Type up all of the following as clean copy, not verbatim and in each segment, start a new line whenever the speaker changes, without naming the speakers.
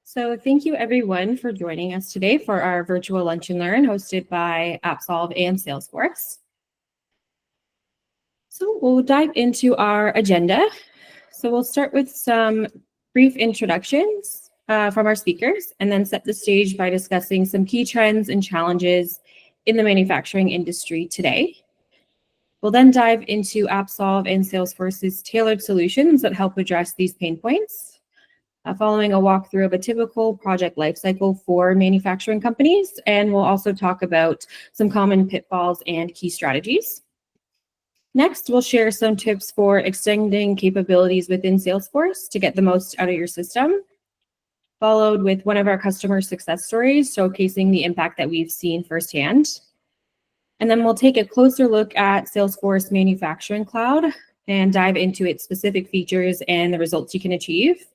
So thank you everyone for joining us today for our virtual lunch and learn hosted by Absolve and Salesforce. So we'll dive into our agenda. So we'll start with some brief introductions from our speakers and then set the stage by discussing some key trends and challenges in the manufacturing industry today. We'll then dive into Absolve and Salesforce's tailored solutions that help address these pain points. Following a walkthrough of a typical project lifecycle for manufacturing companies, and we'll also talk about some common pitfalls and key strategies. Next, we'll share some tips for extending capabilities within Salesforce to get the most out of your system, followed with one of our customer success stories showcasing the impact that we've seen firsthand. And then we'll take a closer look at Salesforce Manufacturing Cloud and dive into its specific features and the results you can achieve.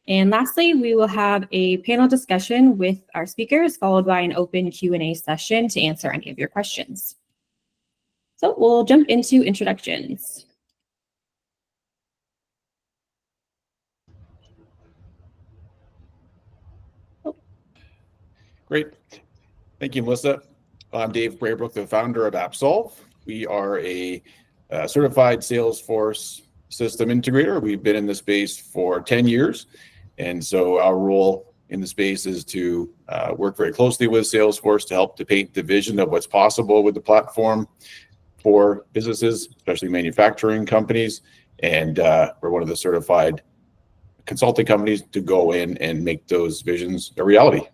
And lastly, we will have a panel discussion with our speakers, followed by an open Q&A session to answer any of your questions. So we'll jump into introductions.
Great. Thank you, Melissa. I'm Dave Braybrook, the founder of Absolve. We are a certified Salesforce system integrator. We've been in the space for 10 years. And so our role in the space is to work very closely with Salesforce to help to paint the vision of what's possible with the platform for businesses, especially manufacturing companies. And we're one of the certified consulting companies to go in and make those visions a reality.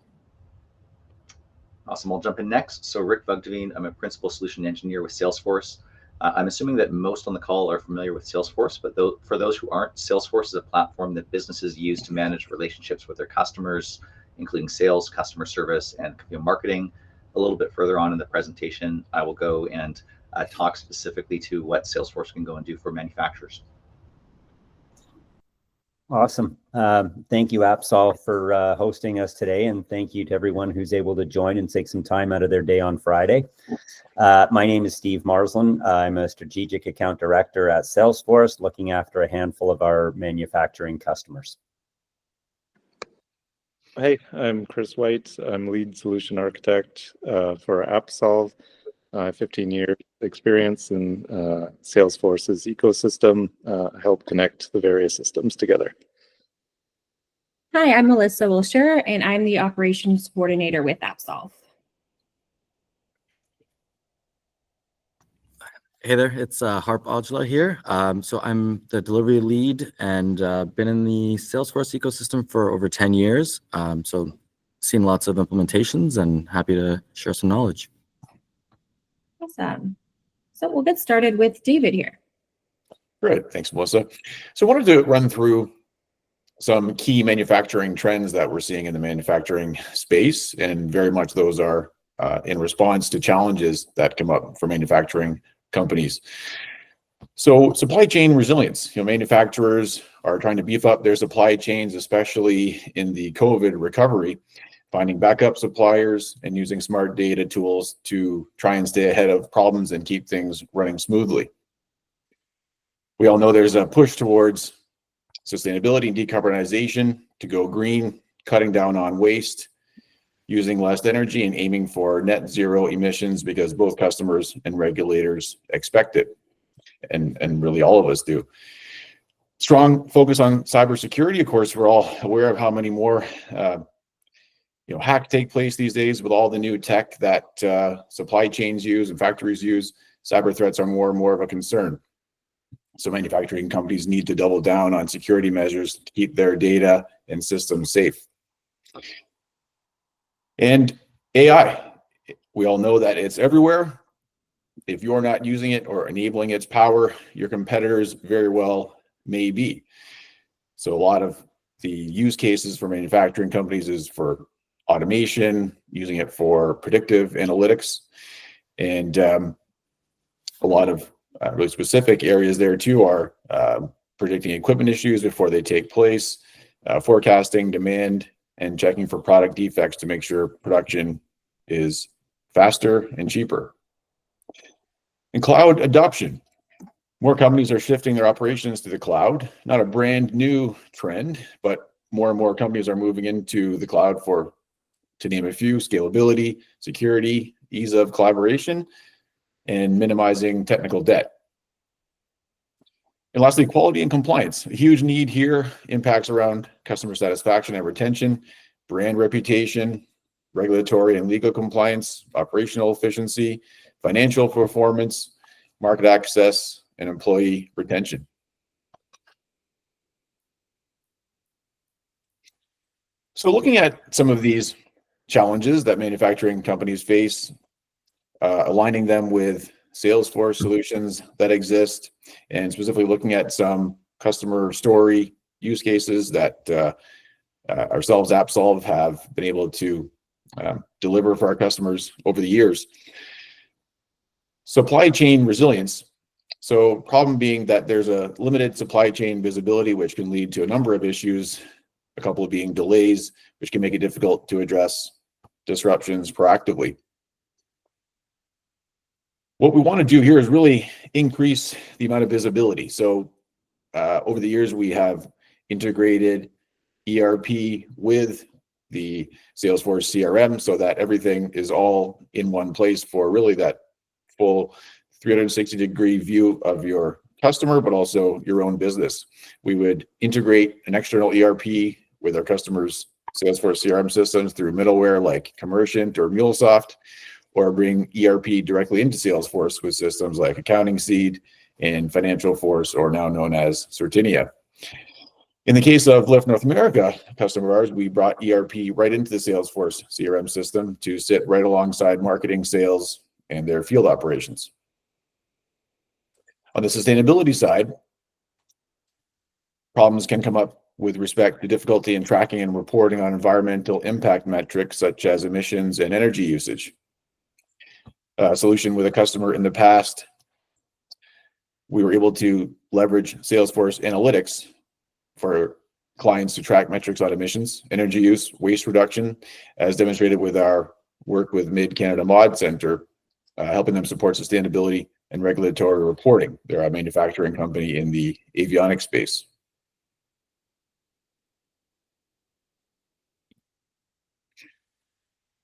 Awesome. I'll jump in next. So Rick Bugdevine, I'm a principal solution engineer with Salesforce. I'm assuming that most on the call are familiar with Salesforce, but for those who aren't, Salesforce is a platform that businesses use to manage relationships with their customers, including sales, customer service, and marketing. A little bit further on in the presentation, I will go and talk specifically to what Salesforce can go and do for manufacturers.
Awesome. Thank you, Absolve, for hosting us today. And thank you to everyone who's able to join and take some time out of their day on Friday. My name is Steve Marsland. I'm a strategic account director at Salesforce, looking after a handful of our manufacturing customers.
Hey, I'm Chris White. I'm lead solution architect for Absolve. 15 years experience in Salesforce's ecosystem, help connect the various systems together.
Hi, I'm Melissa Wilshire, and I'm the operations coordinator with Absolve.
Hey there, it's Harp Aujla here. So I'm the delivery lead and been in the Salesforce ecosystem for over 10 years. So seen lots of implementations and happy to share some knowledge.
Awesome. So we'll get started with David here.
Great, thanks, Melissa. So I wanted to run through some key manufacturing trends that we're seeing in the manufacturing space, and very much those are in response to challenges that come up for manufacturing companies. So supply chain resilience, manufacturers are trying to beef up their supply chains, especially in the COVID recovery, finding backup suppliers and using smart data tools to try and stay ahead of problems and keep things running smoothly. We all know there's a push towards sustainability and decarbonization to go green, cutting down on waste, using less energy, and aiming for net zero emissions because both customers and regulators expect it, and really all of us do. Strong focus on cybersecurity. Of course, we're all aware of how many more hacks take place these days with all the new tech that supply chains use and factories use. Cyber threats are more and more of a concern. So manufacturing companies need to double down on security measures to keep their data and systems safe. And AI, we all know that it's everywhere. If you're not using it or enabling its power, your competitors very well may be. So a lot of the use cases for manufacturing companies is for automation, using it for predictive analytics, and a lot of really specific areas there too are predicting equipment issues before they take place, forecasting demand, and checking for product defects to make sure production is faster and cheaper. And cloud adoption. More companies are shifting their operations to the cloud. Not a brand new trend, but more and more companies are moving into the cloud for, to name a few, scalability, security, ease of collaboration, and minimizing technical debt. And lastly, quality and compliance. A huge need here, impacts around customer satisfaction and retention, brand reputation, regulatory and legal compliance, operational efficiency, financial performance, market access, and employee retention. So looking at some of these challenges that manufacturing companies face, aligning them with Salesforce solutions that exist, and specifically looking at some customer story use cases that ourselves, AppSolve, have been able to deliver for our customers over the years. Supply chain resilience. So problem being that there's a limited supply chain visibility, which can lead to a number of issues, a couple of being delays, which can make it difficult to address disruptions proactively. What we want to do here is really increase the amount of visibility. So over the years, we have integrated ERP with the Salesforce CRM so that everything is all in one place for really that full 360-degree view of your customer, but also your own business. We would integrate an external ERP with our customers' Salesforce CRM systems through middleware like Commerciant or MuleSoft, or bring ERP directly into Salesforce with systems like Accounting Seed and Financial Force, or now known as Certinia. In the case of Lyft North America, a customer of ours, we brought ERP right into the Salesforce CRM system to sit right alongside marketing, sales, and their field operations. On the sustainability side, problems can come up with respect to difficulty in tracking and reporting on environmental impact metrics such as emissions and energy usage. A solution with a customer in the past, we were able to leverage Salesforce Analytics for clients to track metrics on emissions, energy use, waste reduction, as demonstrated with our work with Mid-Canada Mod Center, helping them support sustainability and regulatory reporting. They're a manufacturing company in the avionics space.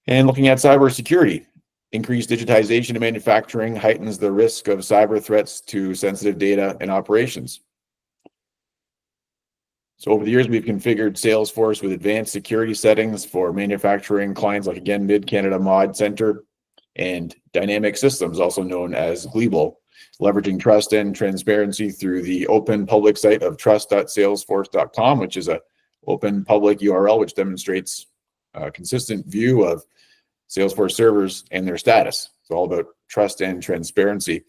And looking at cybersecurity, increased digitization in manufacturing heightens the risk of cyber threats to sensitive data and operations. So over the years, we've configured Salesforce with advanced security settings for manufacturing clients like, again, Mid-Canada Mod Center and Dynamic Systems, also known as Global, leveraging trust and transparency through the open public site of trust.salesforce.com, which is an open public URL, which demonstrates a consistent view of Salesforce servers and their status. It's all about trust and transparency.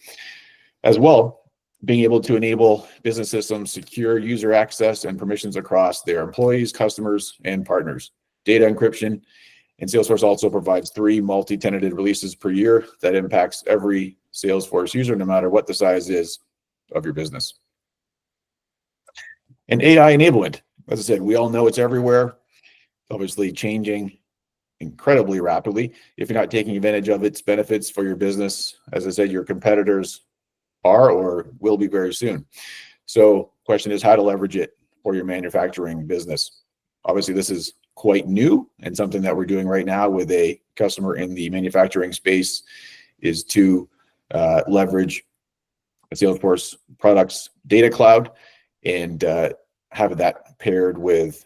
As well, being able to enable business systems secure user access and permissions across their employees, customers, and partners. Data encryption, and Salesforce also provides 3 multi-tenanted releases per year that impacts every Salesforce user, no matter what the size is of your business. And AI enablement. As I said, we all know it's everywhere, obviously changing incredibly rapidly. If you're not taking advantage of its benefits for your business, as I said, your competitors are or will be very soon. So question is how to leverage it for your manufacturing business. Obviously, this is quite new, and something that we're doing right now with a customer in the manufacturing space is to leverage a Salesforce products data cloud and have that paired with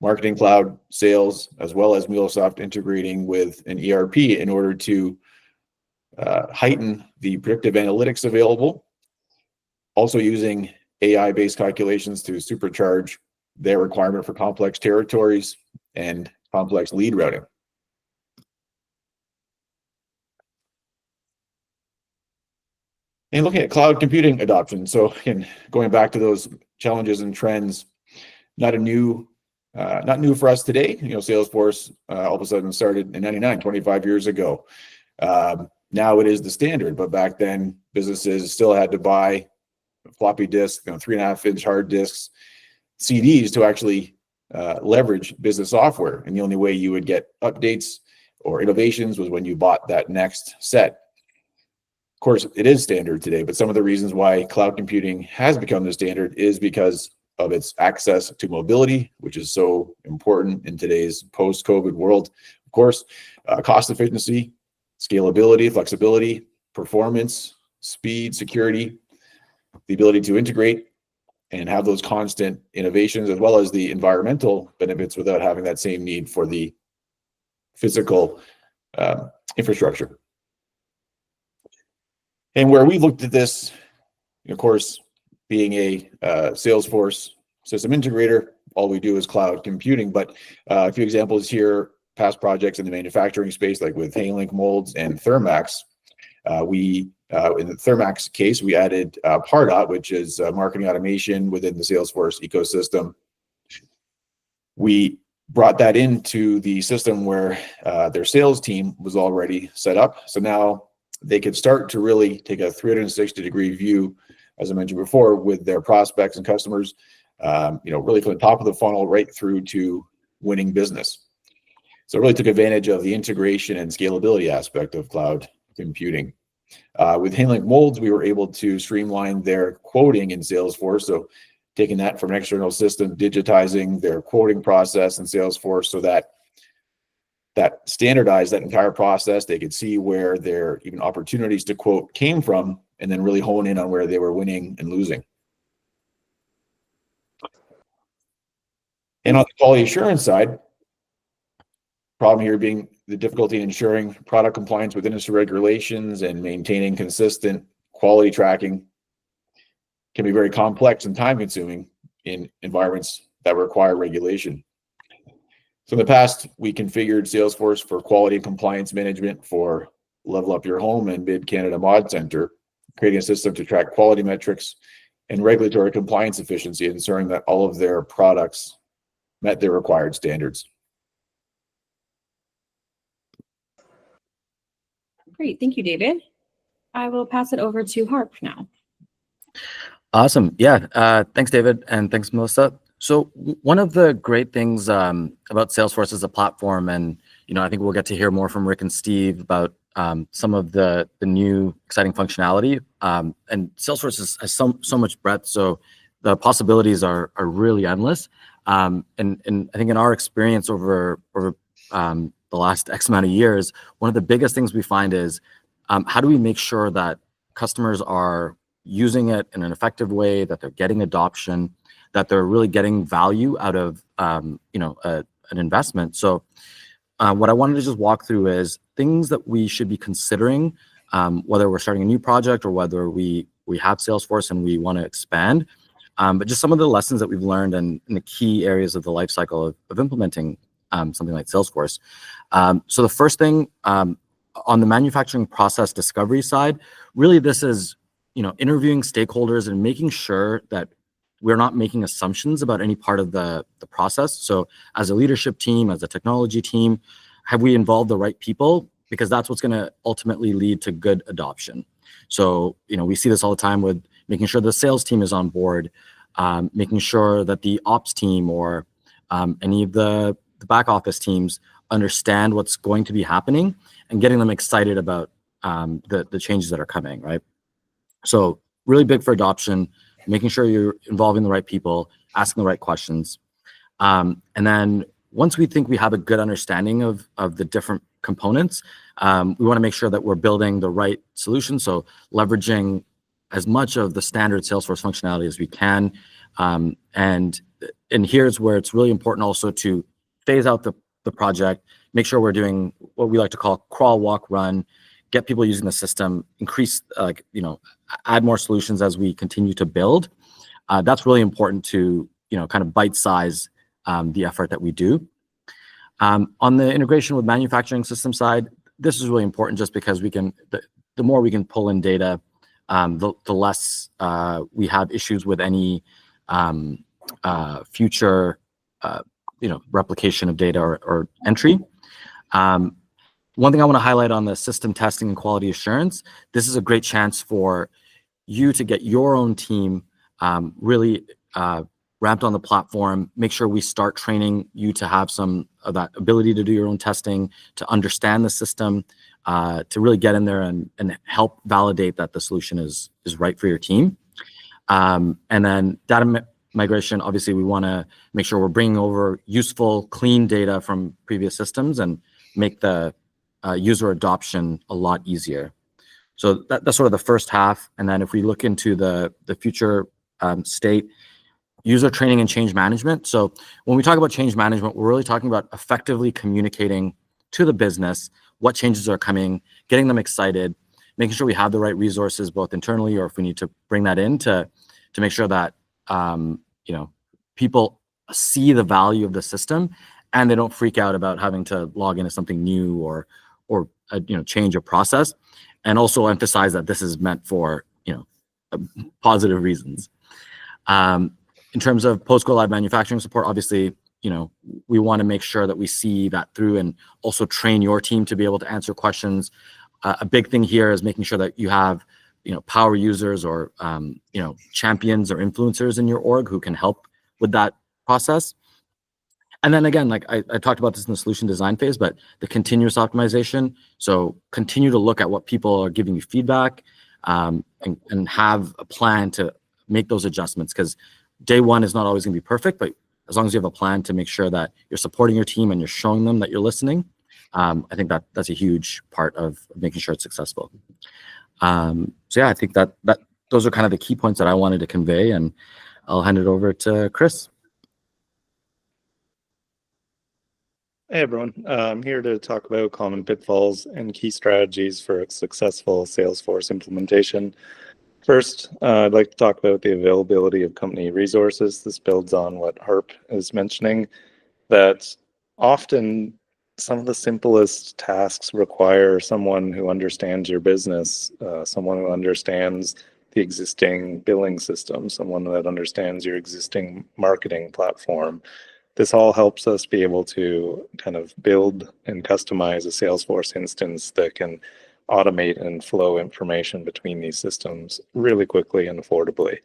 Marketing Cloud, sales, as well as MuleSoft integrating with an ERP in order to heighten the predictive analytics available, also using AI-based calculations to supercharge their requirement for complex territories and complex lead routing. And looking at cloud computing adoption. So again, going back to those challenges and trends, not new for us today. You know, Salesforce all of a sudden started in 99, 25 years ago. Now it is the standard, but back then businesses still had to buy floppy disks, 3.5-inch hard disks, CDs to actually leverage business software. And the only way you would get updates or innovations was when you bought that next set. Of course, it is standard today, but some of the reasons why cloud computing has become the standard is because of its access to mobility, which is so important in today's post-COVID world. Of course, cost efficiency, scalability, flexibility, performance, speed, security, the ability to integrate and have those constant innovations, as well as the environmental benefits without having that same need for the physical infrastructure. And where we looked at this, of course, being a Salesforce system integrator, all we do is cloud computing. But a few examples here, past projects in the manufacturing space, like with Hainlink Molds and Thermax. In the Thermax case, we added Pardot, which is marketing automation within the Salesforce ecosystem. We brought that into the system where their sales team was already set up. So now they could start to really take a 360-degree view, as I mentioned before, with their prospects and customers, really from the top of the funnel right through to winning business. So it really took advantage of the integration and scalability aspect of cloud computing. With Hainlink Molds, we were able to streamline their quoting in Salesforce. So taking that from an external system, digitizing their quoting process in Salesforce so that standardized that entire process. They could see where their even opportunities to quote came from, and then really hone in on where they were winning and losing. And on the quality assurance side, problem here being the difficulty in ensuring product compliance with industry regulations and maintaining consistent quality tracking can be very complex and time consuming in environments that require regulation. So in the past, we configured Salesforce for quality and compliance management for Level Up Your Home and Mid-Canada Mod Center, creating a system to track quality metrics and regulatory compliance efficiency, ensuring that all of their products met their required standards.
Great, thank you, David. I will pass it over to Harp now.
Awesome. Yeah. Thanks, David. And thanks, Melissa. So one of the great things about Salesforce as a platform, and I think we'll get to hear more from Rick and Steve about some of the new exciting functionality. And Salesforce has so much breadth, so the possibilities are really endless. And I think in our experience over the last X amount of years, one of the biggest things we find is how do we make sure that customers are using it in an effective way, that they're getting adoption, that they're really getting value out of an investment. So what I wanted to just walk through is things that we should be considering, whether we're starting a new project or whether we have Salesforce and we want to expand, but just some of the lessons that we've learned and in the key areas of the life cycle of implementing something like Salesforce. So the first thing on the manufacturing process discovery side, really this is interviewing stakeholders and making sure that we're not making assumptions about any part of the process. So as a leadership team, as a technology team, have we involved the right people? Because that's what's going to ultimately lead to good adoption. So, we see this all the time with making sure the sales team is on board, making sure that the ops team or any of the back office teams understand what's going to be happening and getting them excited about the changes that are coming, right? So really big for adoption, making sure you're involving the right people, asking the right questions. And then once we think we have a good understanding of the different components, we want to make sure that we're building the right solution. So leveraging as much of the standard Salesforce functionality as we can. And here's where it's really important also to phase out the project, make sure we're doing what we like to call crawl, walk, run, get people using the system, increase, add more solutions as we continue to build. That's really important to, kind of bite size the effort that we do. On the integration with manufacturing system side, this is really important just because the more we can pull in data, the less we have issues with any future, replication of data or entry. One thing I want to highlight on the system testing and quality assurance, this is a great chance for you to get your own team really ramped on the platform, make sure we start training you to have some of that ability to do your own testing, to understand the system, to really get in there and help validate that the solution is right for your team. And then data migration, obviously we want to make sure we're bringing over useful, clean data from previous systems and make the user adoption a lot easier. So that's sort of the first half. And then if we look into the future state, user training and change management. So when we talk about change management, we're really talking about effectively communicating to the business what changes are coming, getting them excited, making sure we have the right resources both internally or if we need to bring that in to make sure that people see the value of the system and they don't freak out about having to log into something new or change a process, and also emphasize that this is meant for positive reasons. In terms of post-go live manufacturing support, obviously, we want to make sure that we see that through and also train your team to be able to answer questions. A big thing here is making sure that you have power users or champions or influencers in your org who can help with that process. And then again, like I talked about this in the solution design phase, but the continuous optimization. So continue to look at what people are giving you feedback, and have a plan to make those adjustments, because day one is not always going to be perfect, but as long as you have a plan to make sure that you're supporting your team and you're showing them that you're listening, I think that's a huge part of making sure it's successful. So yeah, I think that those are kind of the key points that I wanted to convey, and I'll hand it over to Chris.
Hey everyone, I'm here to talk about common pitfalls and key strategies for a successful Salesforce implementation. First, I'd like to talk about the availability of company resources. This builds on what Harp is mentioning, that often some of the simplest tasks require someone who understands your business, someone who understands the existing billing system, someone that understands your existing marketing platform. This all helps us be able to kind of build and customize a Salesforce instance that can automate and flow information between these systems really quickly and affordably.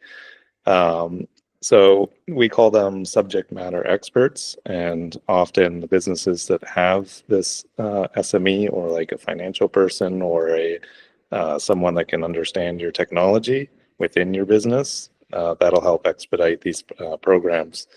So we call them subject matter experts, and often the businesses that have this SME or like a financial person or a someone that can understand your technology within your business, that'll help expedite these programs.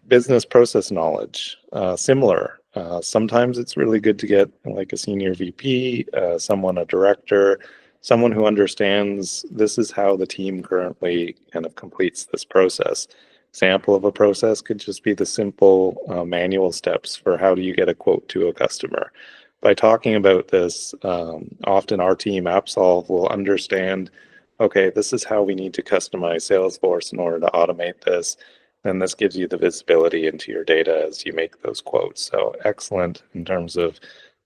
Business process knowledge, similar. Sometimes it's really good to get like a senior VP, a director, someone who understands this is how the team currently kind of completes this process. Example of a process could just be the simple manual steps for how do you get a quote to a customer. By talking about this, often our team, AppSolve, will understand, okay, this is how we need to customize Salesforce in order to automate this. And this gives you the visibility into your data as you make those quotes. So excellent in terms of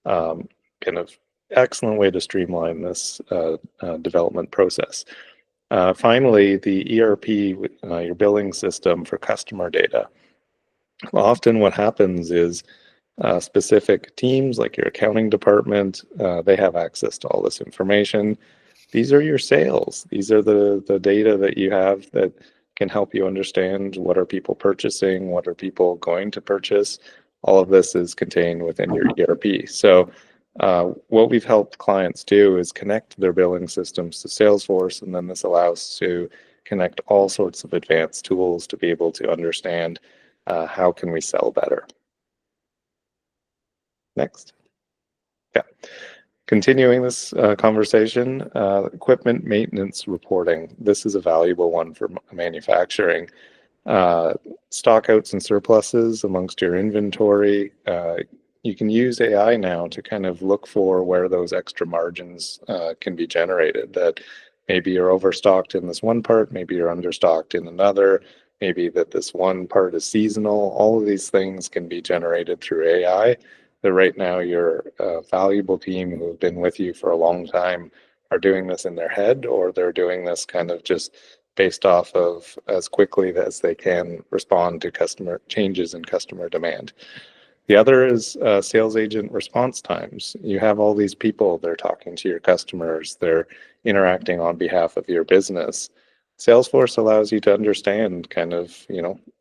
kind of excellent way to streamline this development process. Finally, the ERP, your billing system for customer data. Often what happens is specific teams like your accounting department, they have access to all this information. These are your sales. These are the data that you have that can help you understand what are people purchasing, what are people going to purchase. All of this is contained within your ERP. So what we've helped clients do is connect their billing systems to Salesforce, and then this allows to connect all sorts of advanced tools to be able to understand how can we sell better. Next. Yeah. Continuing this conversation, equipment maintenance reporting. This is a valuable one for manufacturing. Stockouts and surpluses amongst your inventory. You can use AI now to kind of look for where those extra margins can be generated. That maybe you're overstocked in this one part, maybe you're understocked in another, maybe that this one part is seasonal. All of these things can be generated through AI. That right now your valuable team who have been with you for a long time are doing this in their head, or they're doing this kind of just based off of as quickly as they can respond to customer changes in customer demand. The other is sales agent response times. You have all these people, they're talking to your customers, they're interacting on behalf of your business. Salesforce allows you to understand kind of,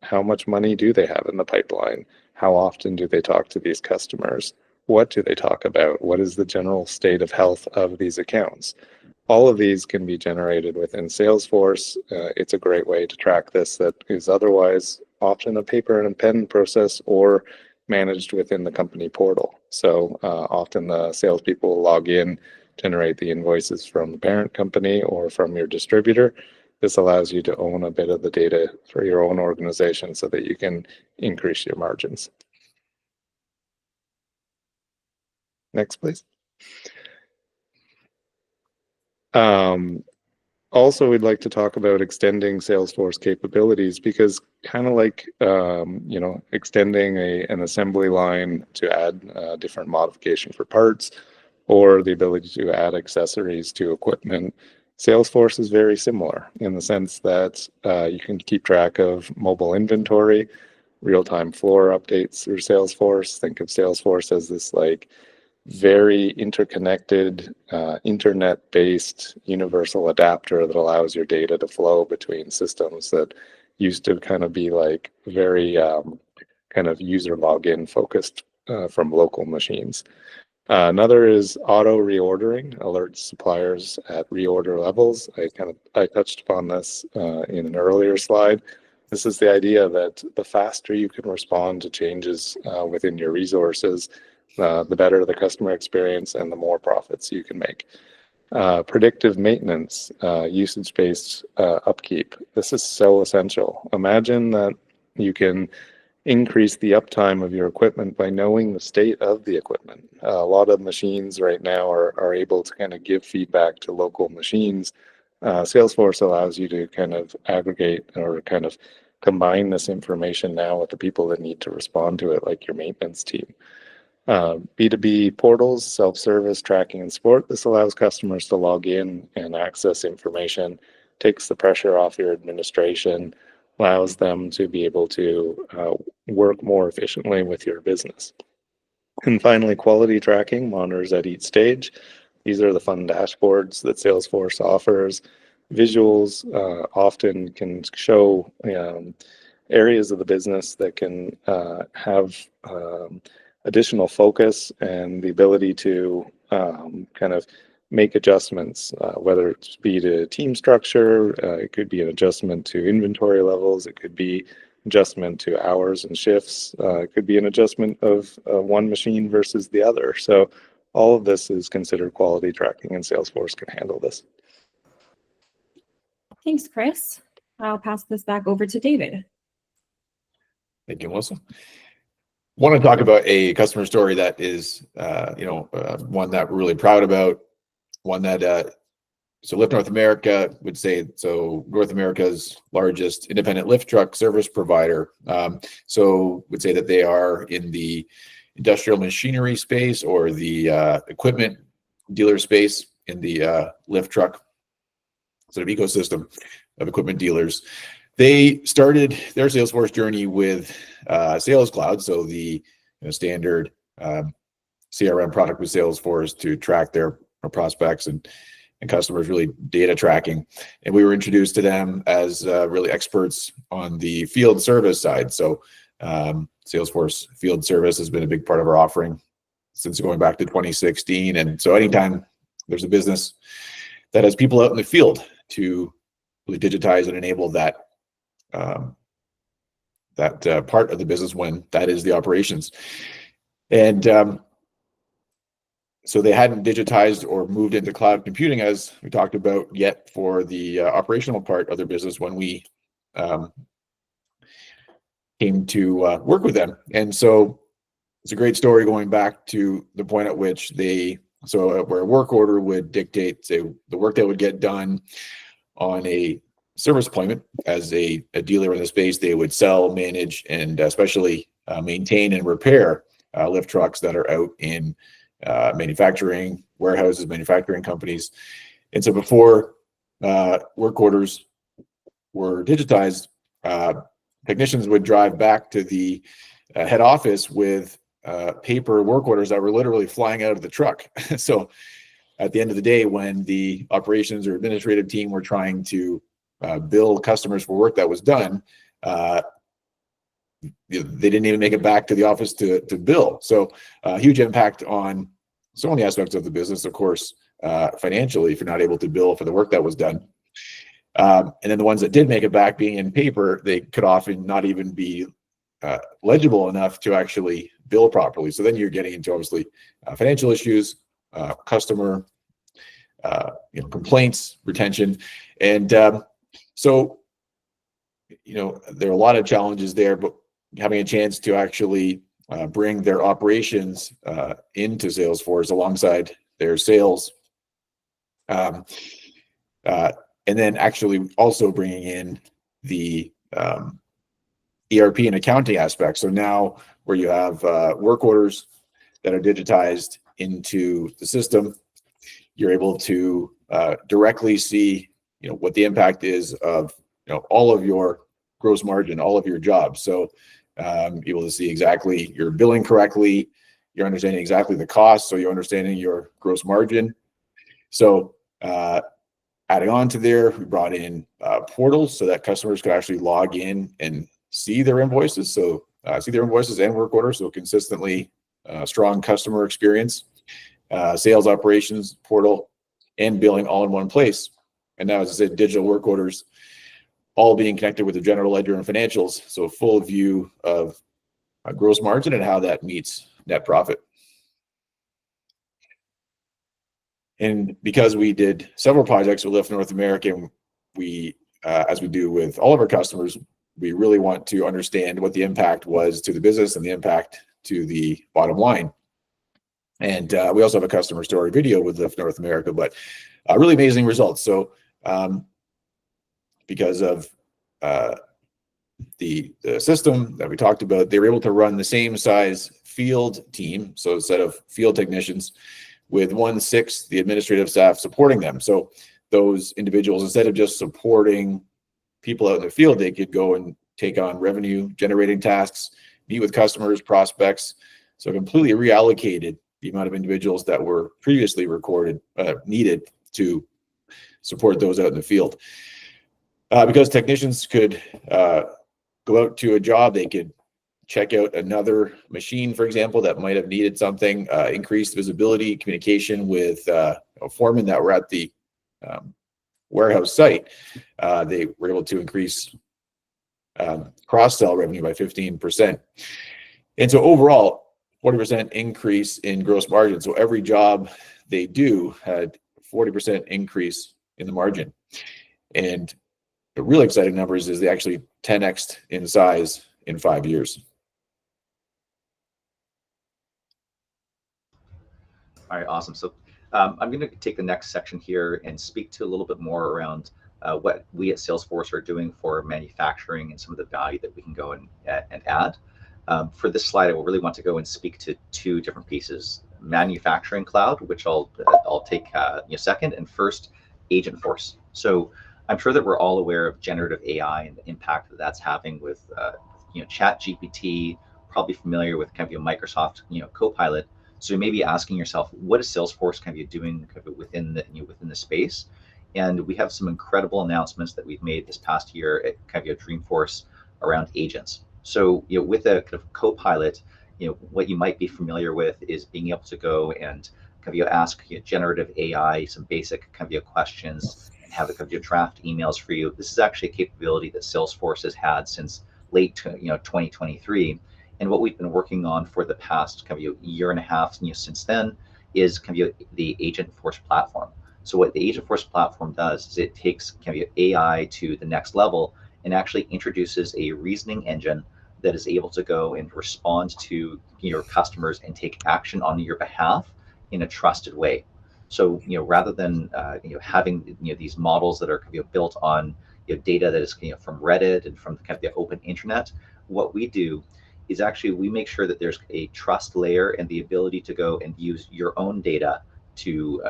how much money do they have in the pipeline? How often do they talk to these customers? What do they talk about? What is the general state of health of these accounts? all of these can be generated within Salesforce. It's a great way to track this that is otherwise often a paper and a pen process or managed within the company portal. So often the salespeople will log in, generate the invoices from the parent company or from your distributor. This allows you to own a bit of the data for your own organization so that you can increase your margins. Next, please. Also, we'd like to talk about extending Salesforce capabilities because kind of like, extending an assembly line to add different modification for parts or the ability to add accessories to equipment, Salesforce is very similar in the sense that you can keep track of mobile inventory, real-time floor updates through Salesforce. Think of Salesforce as this like very interconnected, internet-based universal adapter that allows your data to flow between systems that used to kind of be like very kind of user login focused from local machines. Another is auto reordering, alerts suppliers at reorder levels. I touched upon this in an earlier slide. This is the idea that the faster you can respond to changes within your resources, the better the customer experience and the more profits you can make. Predictive maintenance, usage-based upkeep. This is so essential. Imagine that you can increase the uptime of your equipment by knowing the state of the equipment. A lot of machines right now are able to kind of give feedback to local machines. Salesforce allows you to kind of aggregate or kind of combine this information now with the people that need to respond to it, like your maintenance team. B2B portals, self-service tracking and support. This allows customers to log in and access information, takes the pressure off your administration, allows them to be able to work more efficiently with your business. And finally, quality tracking, monitors at each stage. These are the fun dashboards that Salesforce offers. Visuals often can show areas of the business that can have additional focus and the ability to kind of make adjustments, whether it's be to team structure, it could be an adjustment to inventory levels, it could be adjustment to hours and shifts, it could be an adjustment of one machine versus the other. So all of this is considered quality tracking and Salesforce can handle this.
Thanks, Chris. I'll pass this back over to David.
Thank you, Melissa. Want to talk about a customer story that is, one that we're really proud about. One that, so Lift North America would say, so North America's largest independent lift truck service provider. So would say that they are in the industrial machinery space or the equipment dealer space in the lift truck sort of ecosystem of equipment dealers. They started their Salesforce journey with Sales Cloud, so the standard CRM product with Salesforce to track their prospects and customers, really data tracking. And we were introduced to them as really experts on the field service side. So Salesforce field service has been a big part of our offering since going back to 2016. And so anytime there's a business that has people out in the field to really digitize and enable that part of the business when that is the operations. And so they hadn't digitized or moved into cloud computing, as we talked about, yet for the operational part of their business when we came to work with them. And so it's a great story going back to the point at which where a work order would dictate, say, the work that would get done on a service appointment. As a dealer in the space, they would sell, manage, and especially maintain and repair lift trucks that are out in manufacturing warehouses, manufacturing companies. And so before work orders were digitized, technicians would drive back to the head office with paper work orders that were literally flying out of the truck. So at the end of the day, when the operations or administrative team were trying to bill customers for work that was done, they didn't even make it back to the office to bill. So huge impact on so many aspects of the business, of course, financially if you're not able to bill for the work that was done. And then the ones that did make it back, being in paper, they could often not even be legible enough to actually bill properly. So then you're getting into obviously financial issues, customer complaints, retention, and so there are a lot of challenges there. But having a chance to actually bring their operations into Salesforce alongside their sales, and then actually also bringing in the ERP and accounting aspects. So now where you have work orders that are digitized into the system, you're able to directly see what the impact is of all of your gross margin, all of your jobs. So able to see exactly you're billing correctly, you're understanding exactly the cost, so you're understanding your gross margin. So adding on to there, we brought in portals so that customers could actually log in and see their invoices. So see their invoices and work orders, so consistently strong customer experience, sales operations portal, and billing all in one place. And now, as I said, digital work orders all being connected with the general ledger and financials, so a full view of gross margin and how that meets net profit. And because we did several projects with Lyft North America, and we, as we do with all of our customers, we really want to understand what the impact was to the business and the impact to the bottom line. And we also have a customer story video with Lyft North America, but really amazing results. So because of the system that we talked about, they were able to run the same size field team. So instead of field technicians, with 1/6 the administrative staff supporting them. So those individuals, instead of just supporting people out in the field, they could go and take on revenue generating tasks, meet with customers, prospects. So completely reallocated the amount of individuals that were previously needed to support those out in the field. Because technicians could go out to a job, they could check out another machine, for example, that might have needed something, increased visibility, communication with foremen that were at the warehouse site. They were able to increase cross-sell revenue by 15%. And so overall, 40% increase in gross margin. So every job they do had 40% increase in the margin. And the really exciting numbers is they actually 10x'd in size in 5 years.
All right, awesome. So I'm going to take the next section here and speak to a little bit more around what we at Salesforce are doing for manufacturing and some of the value that we can go and add. For this slide, I will really want to go and speak to two different pieces: Manufacturing Cloud, which I'll take second, and first, Agentforce. So I'm sure that we're all aware of generative AI and the impact that that's having with ChatGPT. Probably familiar with kind of Microsoft Copilot. So you may be asking yourself, what is Salesforce kind of doing kind of within the space? And we have some incredible announcements that we've made this past year at kind of Dreamforce around agents. So with a kind of Copilot, what you might be familiar with is being able to go and kind of ask generative AI some basic kind of questions and have it kind of draft emails for you. This is actually a capability that Salesforce has had since late 2023. And what we've been working on for the past kind of year and a half since then is kind of the Agentforce platform. So what the Agentforce platform does is it takes kind of AI to the next level and actually introduces a reasoning engine that is able to go and respond to your customers and take action on your behalf in a trusted way. So rather than having these models that are kind of built on data that is from Reddit and from kind of the open internet, what we do is actually we make sure that there's a trust layer and the ability to go and use your own data to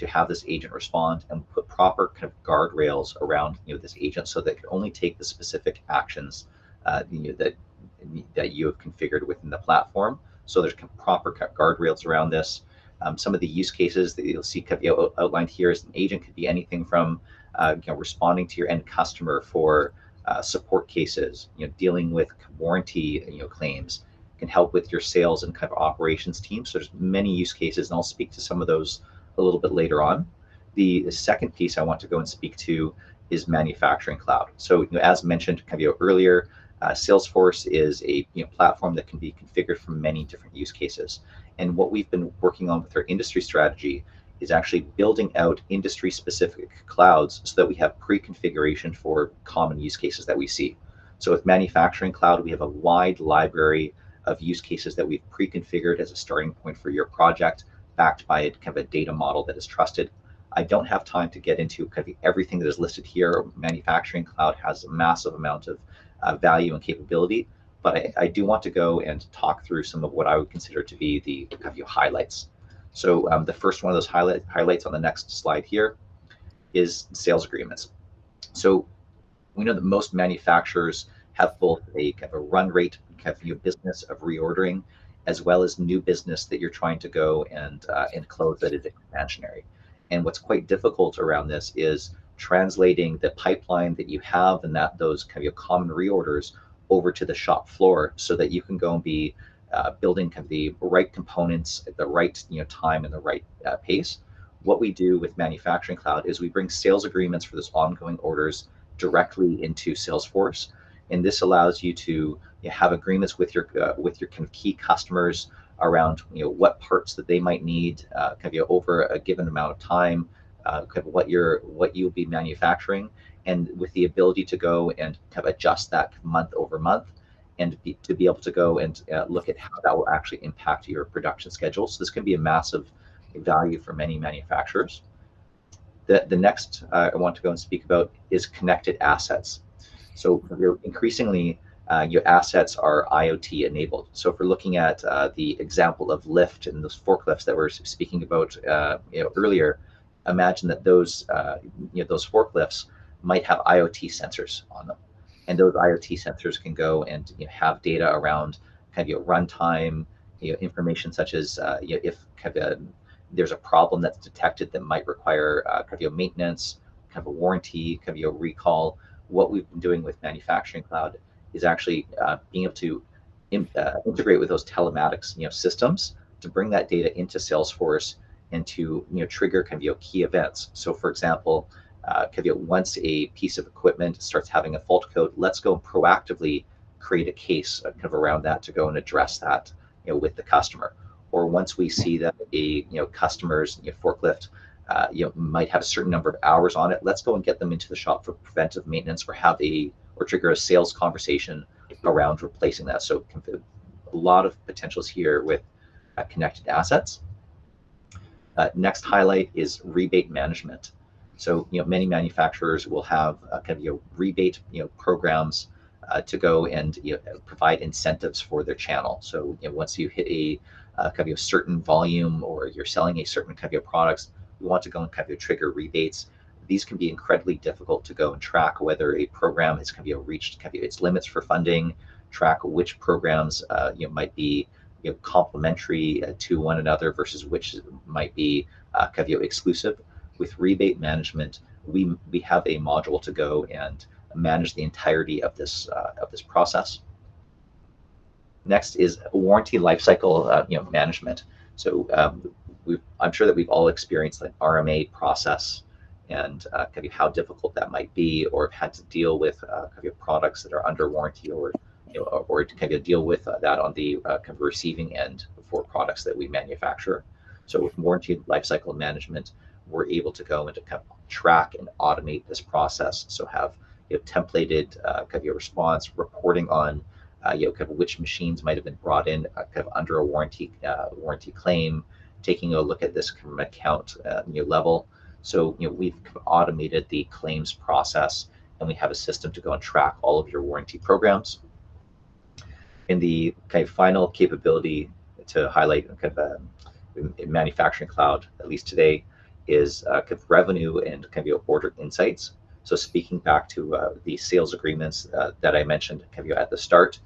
have this agent respond and put proper kind of guardrails around this agent so that it can only take the specific actions that you have configured within the platform. So there's proper guardrails around this. Some of the use cases that you'll see outlined here is an agent could be anything from responding to your end customer for support cases, dealing with warranty claims, can help with your sales and kind of operations team. So there's many use cases, and I'll speak to some of those a little bit later on. The second piece I want to go and speak to is Manufacturing Cloud. So as mentioned kind of earlier, Salesforce is a platform that can be configured for many different use cases. And what we've been working on with our industry strategy is actually building out industry-specific clouds so that we have pre-configuration for common use cases that we see. So with Manufacturing Cloud, we have a wide library of use cases that we've pre-configured as a starting point for your project, backed by a kind of a data model that is trusted. I don't have time to get into kind of everything that is listed here. Manufacturing Cloud has a massive amount of value and capability, but I do want to go and talk through some of what I would consider to be the kind of highlights. So the first one of those highlights on the next slide here is sales agreements. So we know that most manufacturers have both a kind of a run rate kind of business of reordering, as well as new business that you're trying to go and close that is expansionary. And what's quite difficult around this is translating the pipeline that you have and those kind of common reorders over to the shop floor so that you can go and be building kind of the right components at the right time and the right pace. What we do with Manufacturing Cloud is we bring sales agreements for those ongoing orders directly into Salesforce, and this allows you to have agreements with your kind of key customers around what parts that they might need kind of over a given amount of time, kind of what you'll be manufacturing, and with the ability to go and kind of adjust that month over month, and to be able to go and look at how that will actually impact your production schedule. So this can be a massive value for many manufacturers. The next I want to go and speak about is connected assets. So increasingly, your assets are IoT enabled. So if we're looking at the example of lift and those forklifts that we're speaking about earlier, imagine that those forklifts might have IoT sensors on them, and those IoT sensors can go and have data around kind of runtime, information such as if kind of there's a problem that's detected that might require kind of maintenance, kind of a warranty, kind of recall. What we've been doing with Manufacturing Cloud is actually being able to integrate with those telematics systems to bring that data into Salesforce and to trigger kind of key events. So for example, kind of once a piece of equipment starts having a fault code, let's go proactively create a case kind of around that to go and address that with the customer. Or once we see that a customer's forklift might have a certain number of hours on it, let's go and get them into the shop for preventive maintenance, or trigger a sales conversation around replacing that. So a lot of potentials here with connected assets. Next highlight is rebate management. So many manufacturers will have kind of rebate programs to go and provide incentives for their channel. So once you hit a kind of certain volume, or you're selling a certain kind of products, we want to go and kind of trigger rebates. These can be incredibly difficult to go and track whether a program has kind of reached kind of its limits for funding, track which programs might be complementary to one another versus which might be kind of exclusive. With rebate management, we have a module to go and manage the entirety of this process. Next is warranty lifecycle management. So I'm sure that we've all experienced the RMA process and kind of how difficult that might be, or have had to deal with kind of products that are under warranty, or to kind of deal with that on the kind of receiving end for products that we manufacture. So with warranty lifecycle management, we're able to go and to kind of track and automate this process. So have templated kind of response reporting on kind of which machines might have been brought in kind of under a warranty claim, taking a look at this from an account level. So we've automated the claims process, and we have a system to go and track all of your warranty programs. And the kind of final capability to highlight kind of in Manufacturing Cloud, at least today, is kind of revenue and kind of order insights. So speaking back to the sales agreements that I mentioned kind of at the start,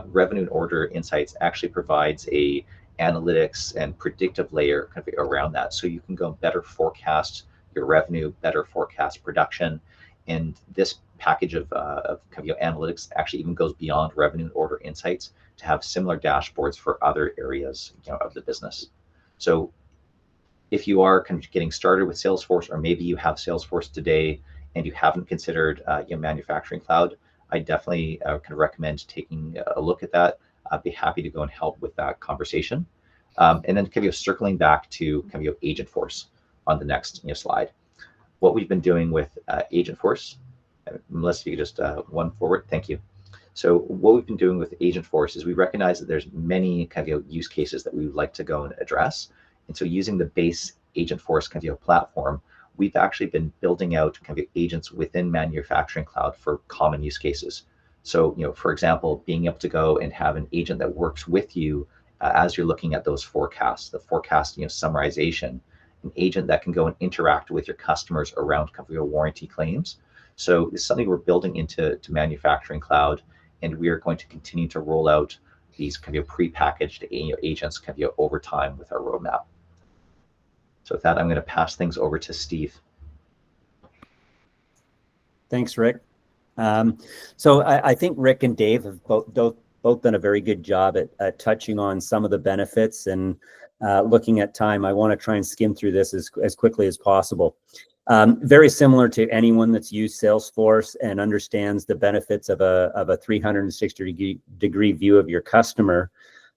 revenue and order insights actually provides a analytics and predictive layer kind of around that. So you can go better forecast your revenue, better forecast production. And this package of kind of analytics actually even goes beyond revenue and order insights to have similar dashboards for other areas of the business. So If you are kind of getting started with Salesforce, or maybe you have Salesforce today and you haven't considered Manufacturing Cloud, I definitely kind of recommend taking a look at that. I'd be happy to go and help with that conversation. And then kind of circling back to kind of Agentforce on the next slide. What we've been doing with Agentforce, Melissa, you just one forward, thank you. So what we've been doing with Agentforce is we recognize that there's many kind of use cases that we would like to go and address. And so using the base Agentforce kind of platform, we've actually been building out kind of agents within Manufacturing Cloud for common use cases. So, for example, being able to go and have an agent that works with you as you're looking at those forecasts, the forecast summarization, an agent that can go and interact with your customers around kind of your warranty claims. So it's something we're building into Manufacturing Cloud, and we are going to continue to roll out these kind of pre-packaged agents kind of over time with our roadmap. So with that, I'm going to pass things over to Steve.
Thanks, Rick. So I think Rick and Dave have both done a very good job at touching on some of the benefits, and looking at time, I want to try and skim through this as quickly as possible. Very similar to anyone that's used Salesforce and understands the benefits of a 360-degree view of your customer.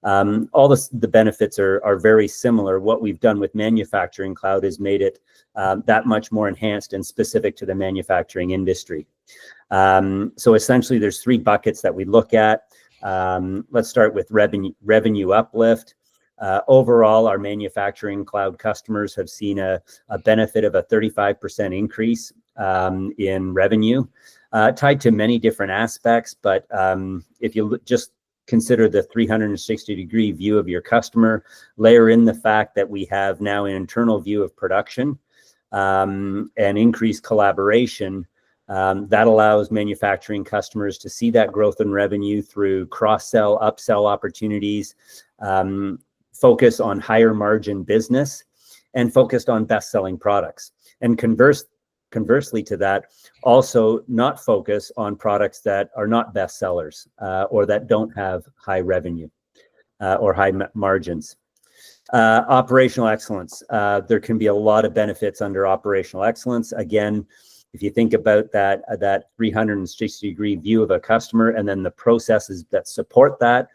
All the benefits are very similar. What we've done with Manufacturing Cloud is made it that much more enhanced and specific to the manufacturing industry. So essentially, there's 3 buckets that we look at. Let's start with revenue uplift. Overall, our Manufacturing Cloud customers have seen a benefit of a 35% increase in revenue, tied to many different aspects. But if you just consider the 360-degree view of your customer, layer in the fact that we have now an internal view of production and increased collaboration, that allows manufacturing customers to see that growth in revenue through cross-sell, upsell opportunities, focus on higher margin business, and focused on best-selling products. And conversely to that, also not focus on products that are not best sellers or that don't have high revenue or high margins. Operational excellence. There can be a lot of benefits under operational excellence. Again, if you think about that 360-degree view of a customer, and then the processes that support that,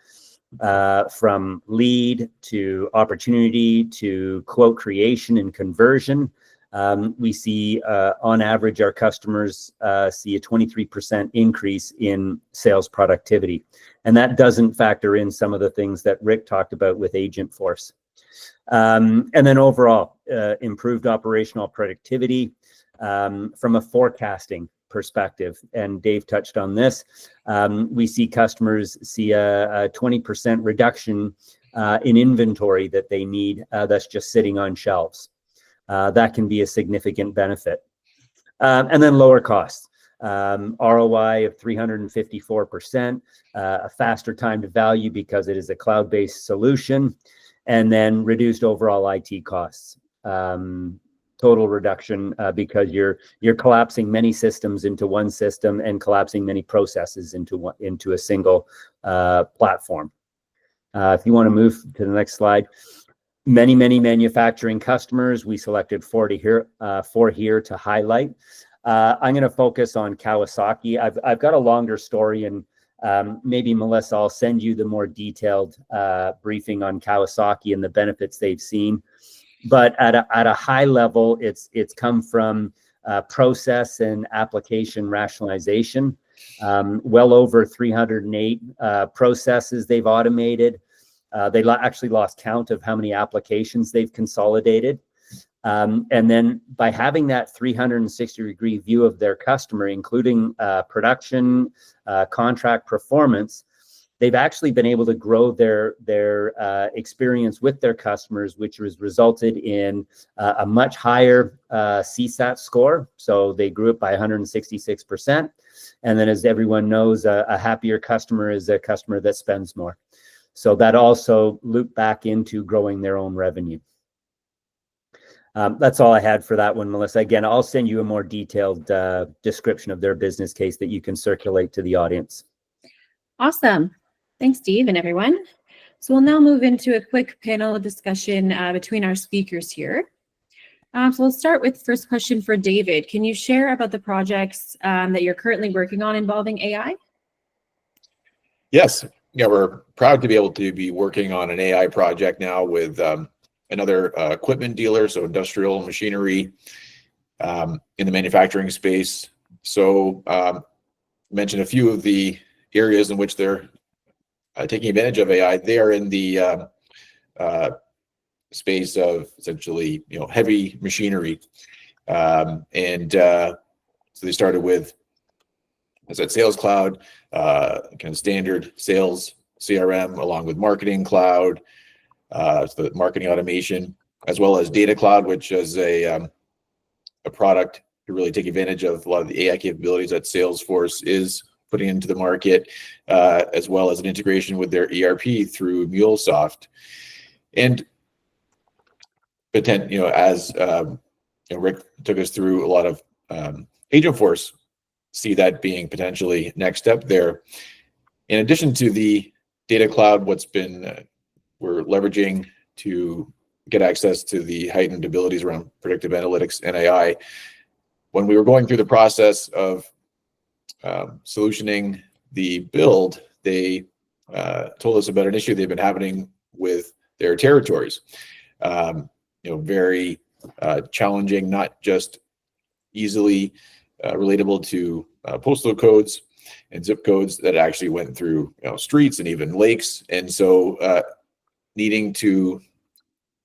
from lead to opportunity to quote creation and conversion, we see on average our customers see a 23% increase in sales productivity. And that doesn't factor in some of the things that Rick talked about with Agentforce. And then overall, improved operational productivity from a forecasting perspective, and Dave touched on this. We see customers see a 20% reduction in inventory that they need that's just sitting on shelves. That can be a significant benefit. And then lower costs. ROI of 354%, a faster time to value because it is a cloud-based solution, and then reduced overall IT costs. Total reduction because you're collapsing many systems into one system and collapsing many processes into a single platform. If you want to move to the next slide, many manufacturing customers. We selected 4 here to highlight. I'm going to focus on Kawasaki. I've got a longer story, and maybe Melissa, I'll send you the more detailed briefing on Kawasaki and the benefits they've seen. But at a high level, it's come from process and application rationalization. Well over 308 processes they've automated. They actually lost count of how many applications they've consolidated. And then by having that 360-degree view of their customer, including production, contract performance, they've actually been able to grow their experience with their customers, which has resulted in a much higher CSAT score. So they grew it by 166%. And then, as everyone knows, a happier customer is a customer that spends more. So that also looped back into growing their own revenue. That's all I had for that one, Melissa. Again, I'll send you a more detailed description of their business case that you can circulate to the audience.
Awesome. Thanks, Steve, and everyone. So we'll now move into a quick panel discussion between our speakers here. So let's start with first question for David. Can you share about the projects that you're currently working on involving AI?
Yes, yeah, we're proud to be able to be working on an AI project now with another equipment dealer, so industrial machinery in the manufacturing space. So mention a few of the areas in which they're taking advantage of AI. They are in the space of essentially, heavy machinery, and so they started with, as I said, Sales Cloud, kind of standard sales CRM, along with Marketing Cloud, so the marketing automation, as well as Data Cloud, which is a product to really take advantage of a lot of the AI capabilities that Salesforce is putting into the market, as well as an integration with their ERP through MuleSoft. And as Rick took us through a lot of Agentforce, see that being potentially next step there. In addition to the Data Cloud, we're leveraging to get access to the heightened abilities around predictive analytics and AI. When we were going through the process of solutioning the build, they told us about an issue they've been having with their territories. Very challenging, not just easily relatable to postal codes and zip codes that actually went through streets and even lakes. And so needing to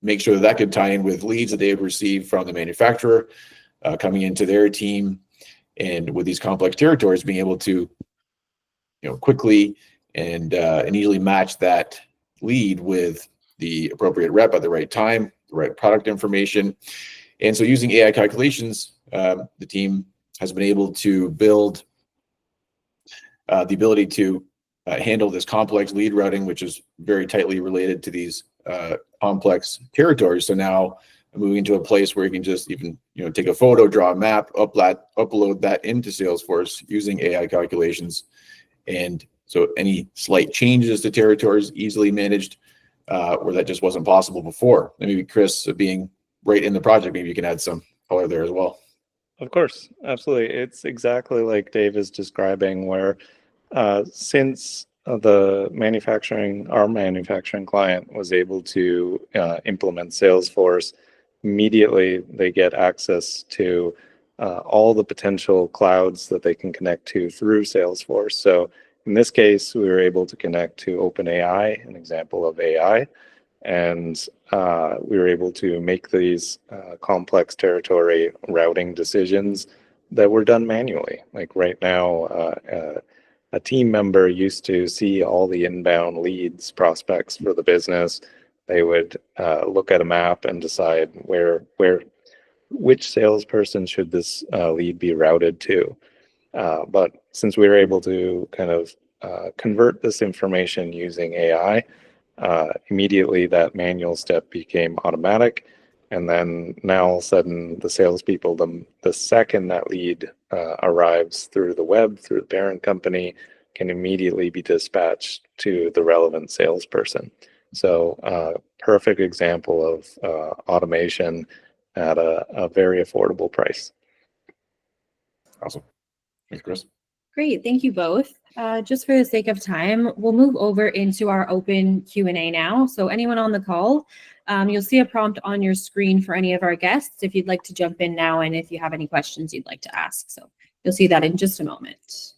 make sure that could tie in with leads that they had received from the manufacturer coming into their team, and with these complex territories, being able to quickly and easily match that lead with the appropriate rep at the right time, the right product information. And so using AI calculations, the team has been able to build the ability to handle this complex lead routing, which is very tightly related to these complex territories. So now moving to a place where you can just even take a photo, draw a map, upload that into Salesforce using AI calculations. And so any slight changes to territories easily managed, where that just wasn't possible before. And maybe Chris, being right in the project, maybe you can add some color there as well.
Of course, absolutely. It's exactly like Dave is describing, where since our manufacturing client was able to implement Salesforce, immediately they get access to all the potential clouds that they can connect to through Salesforce. So in this case, we were able to connect to OpenAI, an example of AI, and we were able to make these complex territory routing decisions that were done manually. Like right now, a team member used to see all the inbound leads, prospects for the business. They would look at a map and decide which salesperson should this lead be routed to. But since we were able to kind of convert this information using AI, immediately that manual step became automatic. And then now all of a sudden the salespeople, the second that lead arrives through the web, through the parent company, can immediately be dispatched to the relevant salesperson. So perfect example of automation at a very affordable price.
Awesome. Thanks, Chris.
Great, thank you both. Just for the sake of time, we'll move over into our open Q&A now. So anyone on the call, you'll see a prompt on your screen for any of our guests if you'd like to jump in now, and if you have any questions you'd like to ask. So you'll see that in just a moment.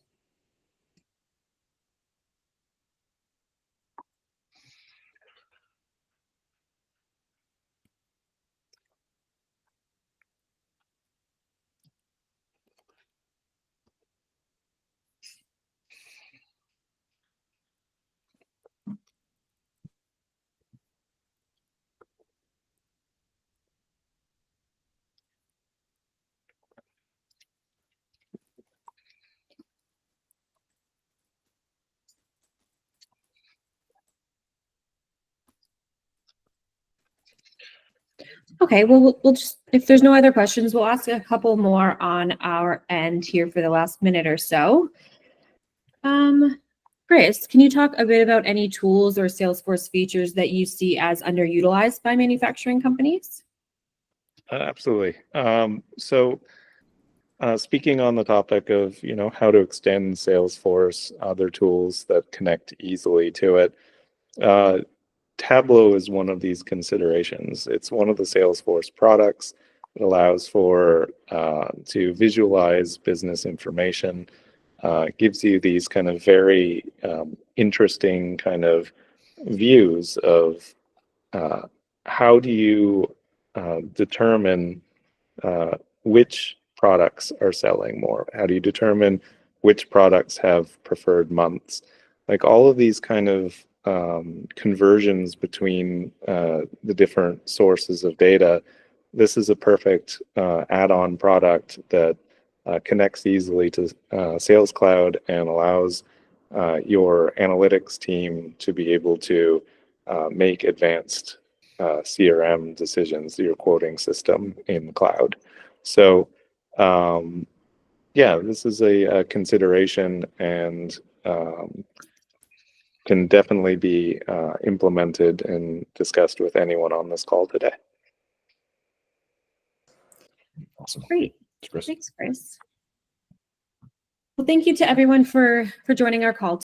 Okay, well, we'll just, if there's no other questions, we'll ask a couple more on our end here for the last minute or so. Chris, can you talk a bit about any tools or Salesforce features that you see as underutilized by manufacturing companies?
Absolutely. Speaking on the topic of, how to extend Salesforce, other tools that connect easily to it, Tableau is one of these considerations. It's one of the Salesforce products. It allows for to visualize business information. Gives you these kind of very interesting kind of views of how do you determine which products are selling more? How do you determine which products have preferred months? Like all of these kind of conversions between the different sources of data. This is a perfect add-on product that connects easily to Sales Cloud and allows your analytics team to be able to make advanced CRM decisions, your quoting system in the cloud. So yeah, this is a consideration and can definitely be implemented and discussed with anyone on this call today.
Awesome.
Great.
Thanks, Chris.
Thanks, Chris. Well, thank you to everyone for joining our call